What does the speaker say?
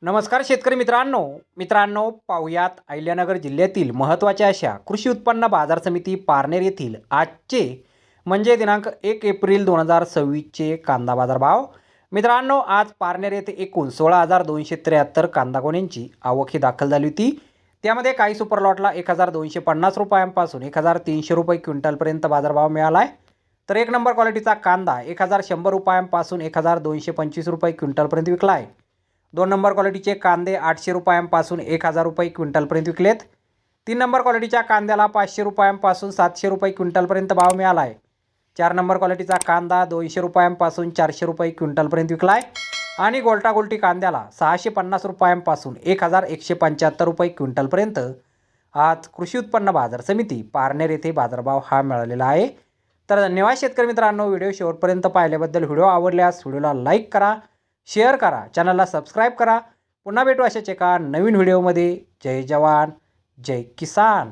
नमस्कार शेतकरी मित्रांनो पाहुयात अहिल्यानगर जिल्ह्यातील महत्त्वाच्या अशा कृषी उत्पन्न बाजार समिती पारनेर येथील आजचे म्हणजे दिनांक 1 एप्रिल 2026चे कांदा बाजार भाव। मित्रांनो, आज पारनेर येथे एकूण 16,273 कांदा गोण्यांची आवक ही दाखल झाली होती। त्यामध्ये काही सुपर लॉटला 1,250 रुपयांपासून 1,300 रुपये क्विंटलपर्यंत बाजारभाव मिळाला आहे, तर एक नंबर क्वालिटीचा कांदा 1,100 रुपयांपासून 1,225 रुपये क्विंटलपर्यंत विकला आहे। 2 नंबर क्वालिटीचे कांदे 800 रुपयांपासून 1,000 रुपये क्विंटलपर्यंत विकलेत। 3 नंबर क्वालिटीच्या कांद्याला 500 रुपयांपासून 700 रुपये क्विंटलपर्यंत भाव मिळाला आहे। 4 नंबर क्वालिटीचा कांदा 200 रुपयांपासून 400 रुपये क्विंटलपर्यंत विकला आहे आणि गोल्टा कांद्याला 650 रुपयांपासून 1,175 रुपये क्विंटलपर्यंत आज कृषी उत्पन्न बाजार समिती पारनेर येथे बाजारभाव हा मिळालेला आहे। तर धन्यवाद शेतकरी मित्रांनो, व्हिडिओ शेवटपर्यंत पाहिल्याबद्दल। व्हिडिओ आवडल्यास व्हिडिओला लाईक करा, शेअर करा, चॅनलला सबस्क्राईब करा। पुन्हा भेटू अशाच एका नवीन व्हिडिओमध्ये। जय जवान जय किसान।